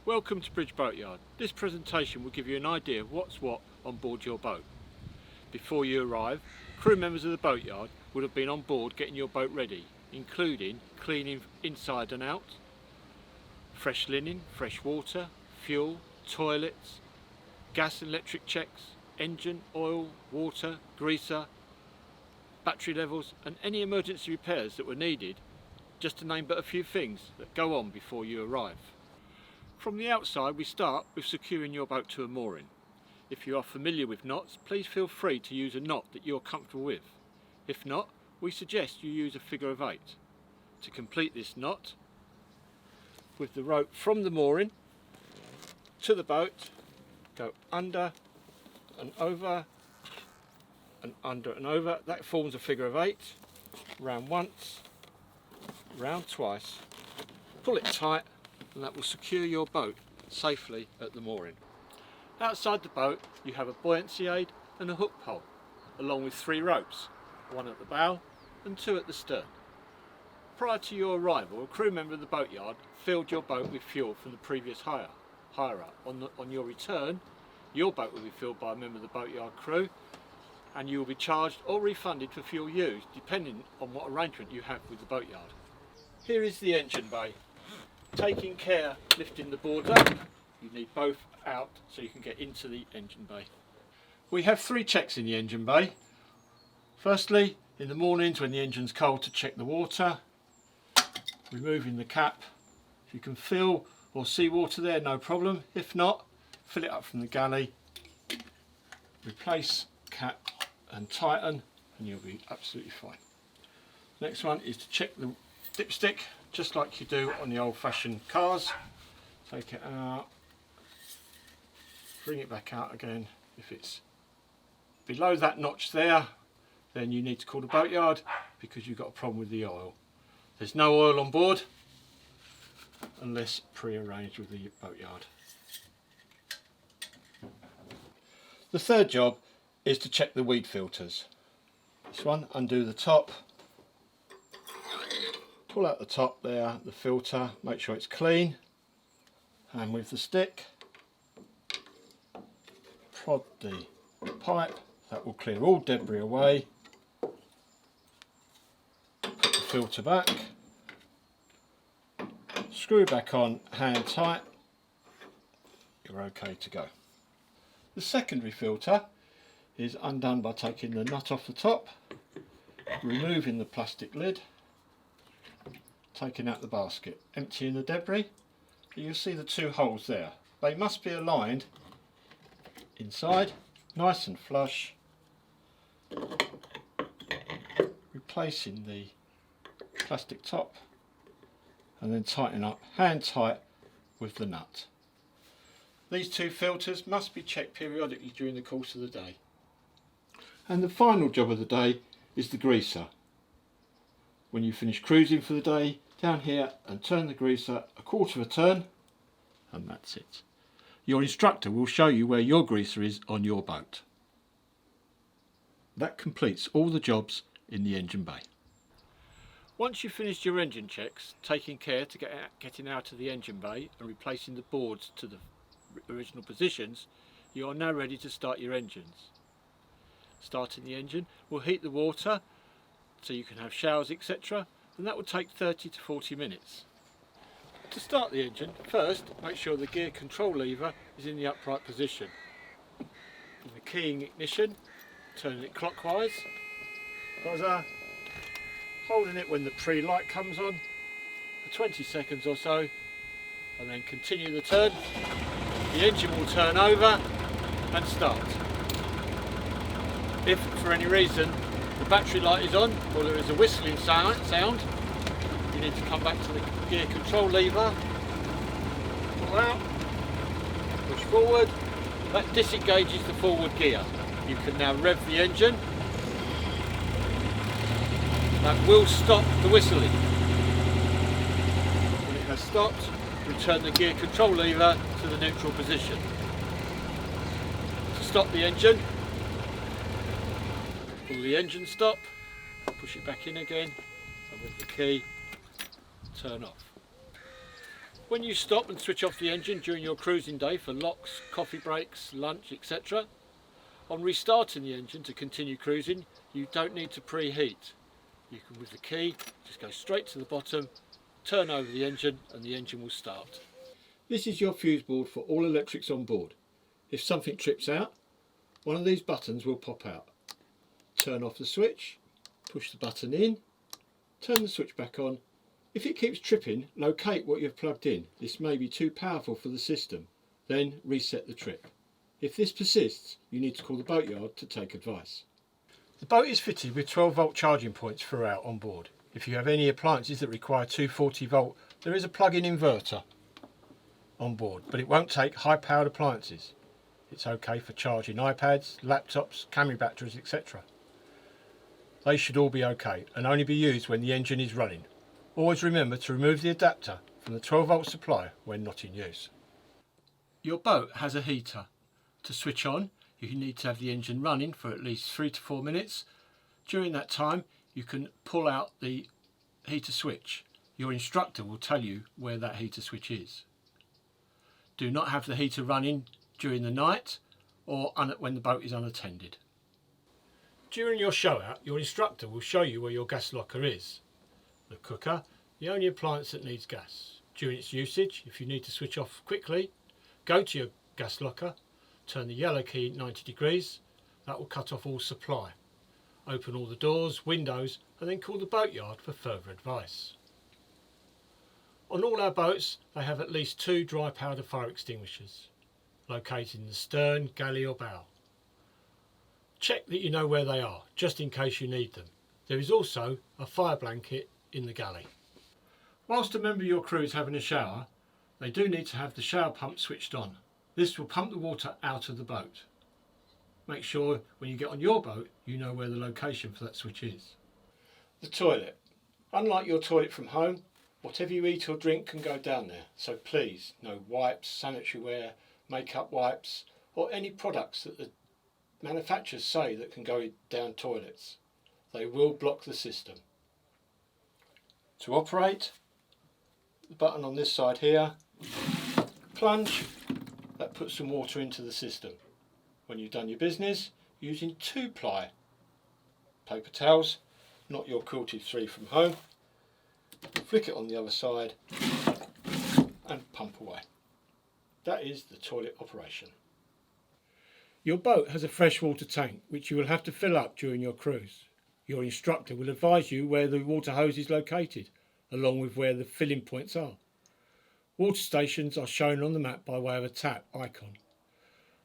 Welcome to Bridge Boatyard. This presentation will give you an idea of what's what on board your boat. Before you arrive, crew members of the boatyard would have been on board getting your boat ready, including cleaning inside and out, fresh linen, fresh water, fuel, toilets, gas and electric checks, engine, oil, water, greaser, battery levels and any emergency repairs that were needed, just to name but a few things that go on before you arrive. From the outside we start with securing your boat to a mooring. If you are familiar with knots, please feel free to use a knot that you're comfortable with. If not, we suggest you use a figure of 8. To complete this knot, with the rope from the mooring to the boat, go under and over and under and over. That forms a figure of 8. Round once, round twice, pull it tight, and that will secure your boat safely at the mooring. Outside the boat you have a buoyancy aid and a hook pole, along with 3 ropes, 1 at the bow and 2 at the stern. Prior to your arrival, a crew member of the boatyard filled your boat with fuel from the previous hire. On your return, your boat will be filled by a member of the boatyard crew, and you will be charged or refunded for fuel used, depending on what arrangement you have with the boatyard. Here is the engine bay. Taking care lifting the boards up, you need both out so you can get into the engine bay. We have 3 checks in the engine bay. Firstly, in the mornings when the engine's cold, to check the water, removing the cap. If you can feel or see water there, no problem. If not, fill it up from the galley, replace cap and tighten, and you'll be absolutely fine. Next one is to check the dipstick, just like you do on the old-fashioned cars. Take it out, bring it back out again. If it's below that notch there, then you need to call the boatyard because you've got a problem with the oil. There's no oil on board unless pre-arranged with the boatyard. The third job is to check the weed filters. This one, undo the top, pull out the top there, the filter, make sure it's clean, and with the stick prod the pipe. That will clear all debris away. Put the filter back, screw back on, hand tight, you're okay to go. The secondary filter is undone by taking the nut off the top, removing the plastic lid, taking out the basket, emptying the debris. You'll see the 2 holes there. They must be aligned inside, nice and flush. Replacing the plastic top and then tighten up hand tight with the nut. These 2 filters must be checked periodically during the course of the day. And the final job of the day is the greaser. When you finish cruising for the day, down here and turn the greaser a quarter of a turn, and that's it. Your instructor will show you where your greaser is on your boat. That completes all the jobs in the engine bay. Once you've finished your engine checks, taking care to getting out of the engine bay and replacing the boards to the original positions, you are now ready to start your engines. Starting the engine will heat the water so you can have showers, etc., and that will take 30 to 40 minutes. To start the engine, first make sure the gear control lever is in the upright position. In the keying ignition, turning it clockwise, buzzer, holding it when the pre-light comes on for 20 seconds or so, and then continue the turn. The engine will turn over and start. If for any reason the battery light is on or there is a whistling sound, you need to come back to the gear control lever, pull out, push forward. That disengages the forward gear. You can now rev the engine. That will stop the whistling. When it has stopped, return the gear control lever to the neutral position. To stop the engine, pull the engine stop, push it back in again, and with the key, turn off. When you stop and switch off the engine during your cruising day for locks, coffee breaks, lunch, etc., on restarting the engine to continue cruising, you don't need to preheat. You can, with the key, just go straight to the bottom, turn over the engine and the engine will start. This is your fuse board for all electrics on board. If something trips out, one of these buttons will pop out. Turn off the switch, push the button in, turn the switch back on. If it keeps tripping, locate what you've plugged in. This may be too powerful for the system. Then reset the trip. If this persists, you need to call the Boatyard to take advice. The boat is fitted with 12-volt charging points throughout on board. If you have any appliances that require 240-volt, there is a plug-in inverter on board, but it won't take high-powered appliances. It's okay for charging iPads, laptops, camera batteries, etc. They should all be okay and only be used when the engine is running. Always remember to remove the adapter from the 12-volt supply when not in use. Your boat has a heater. To switch on, you need to have the engine running for at least 3 to 4 minutes. During that time, you can pull out the heater switch. Your instructor will tell you where that heater switch is. Do not have the heater running during the night or when the boat is unattended. During your show out, your instructor will show you where your gas locker is. The cooker, the only appliance that needs gas. During its usage, if you need to switch off quickly, go to your gas locker, turn the yellow key 90 degrees, that will cut off all supply. Open all the doors, windows and then call the Boatyard for further advice. On all our boats they have at least 2 dry powder fire extinguishers, located in the stern, galley or bow. Check that you know where they are, just in case you need them. There is also a fire blanket in the galley. Whilst a member of your crew is having a shower, they do need to have the shower pump switched on. This will pump the water out of the boat. Make sure when you get on your boat you know where the location for that switch is. The toilet. Unlike your toilet from home, whatever you eat or drink can go down there, so please no wipes, sanitary ware, makeup wipes or any products that the manufacturers say that can go down toilets. They will block the system. To operate, the button on this side here, plunge, that puts some water into the system. When you've done your business, using 2-ply paper towels, not your quilted 3 from home, flick it on the other side and pump away. That is the toilet operation. Your boat has a freshwater tank which you will have to fill up during your cruise. Your instructor will advise you where the water hose is located, along with where the filling points are. Water stations are shown on the map by way of a tap icon.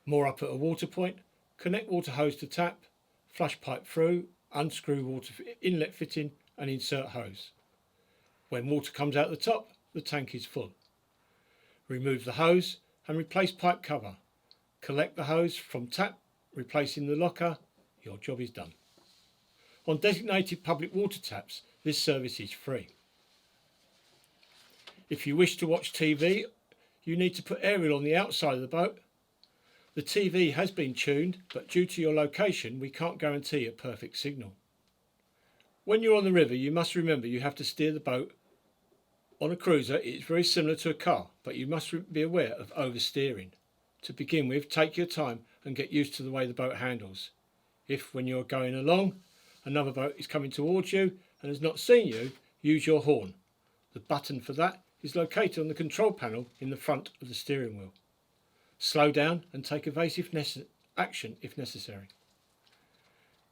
More up at a water point, connect water hose to tap, flush pipe through, unscrew water inlet fitting and insert hose. When water comes out the top, the tank is full. Remove the hose and replace pipe cover. Collect the hose from tap, replacing the locker. Your job is done. On designated public water taps, this service is free. If you wish to watch TV, you need to put aerial on the outside of the boat. The TV has been tuned, but due to your location, we can't guarantee a perfect signal. When you're on the river, you must remember you have to steer the boat. On a cruiser, it's very similar to a car, but you must be aware of oversteering. To begin with, take your time and get used to the way the boat handles. If, when you're going along, another boat is coming towards you and has not seen you, use your horn. The button for that is located on the control panel in the front of the steering wheel. Slow down and take evasive action if necessary.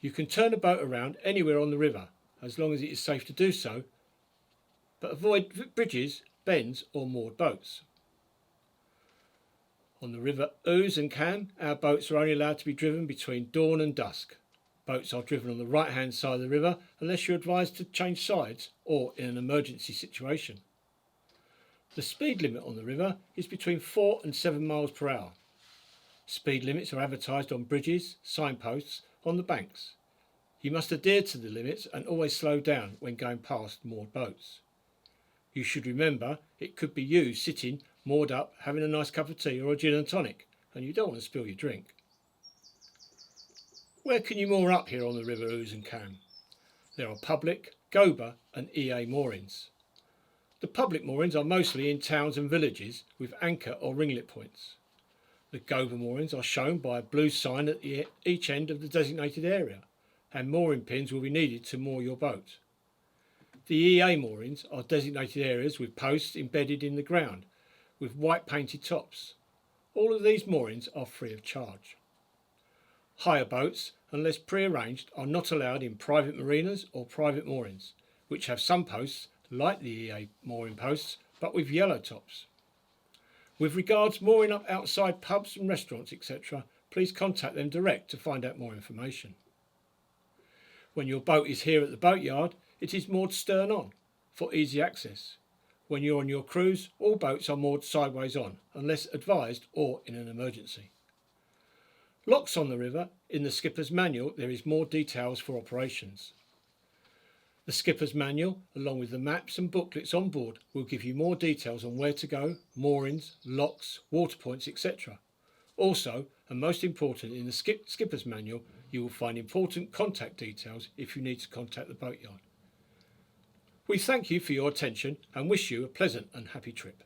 You can turn a boat around anywhere on the river as long as it is safe to do so, but avoid bridges, bends or moored boats. On the River Ouse and Cam, our boats are only allowed to be driven between dawn and dusk. Boats are driven on the right hand side of the river unless you're advised to change sides or in an emergency situation. The speed limit on the river is between 4 and 7 miles per hour. Speed limits are advertised on bridges, signposts, on the banks. You must adhere to the limits and always slow down when going past moored boats. You should remember it could be you sitting moored up having a nice cup of tea or a gin and tonic, and you don't want to spill your drink. Where can you moor up here on the River Ouse and Cam? There are public, GOBA and EA moorings. The public moorings are mostly in towns and villages with anchor or ringlet points. The Gover moorings are shown by a blue sign at each end of the designated area, and mooring pins will be needed to moor your boat. The EA moorings are designated areas with posts embedded in the ground with white painted tops. All of these moorings are free of charge. Hire boats, unless pre-arranged, are not allowed in private marinas or private moorings, which have some posts like the EA mooring posts but with yellow tops. With regards mooring up outside pubs and restaurants etc., please contact them direct to find out more information. When your boat is here at the boatyard, it is moored stern on for easy access. When you're on your cruise, all boats are moored sideways on unless advised or in an emergency. Locks on the river. In the skipper's manual there is more details for operations. The skipper's manual, along with the maps and booklets on board, will give you more details on where to go, moorings, locks, water points, etc. Also, and most important, in the skipper's manual you will find important contact details if you need to contact the boatyard. We thank you for your attention and wish you a pleasant and happy trip.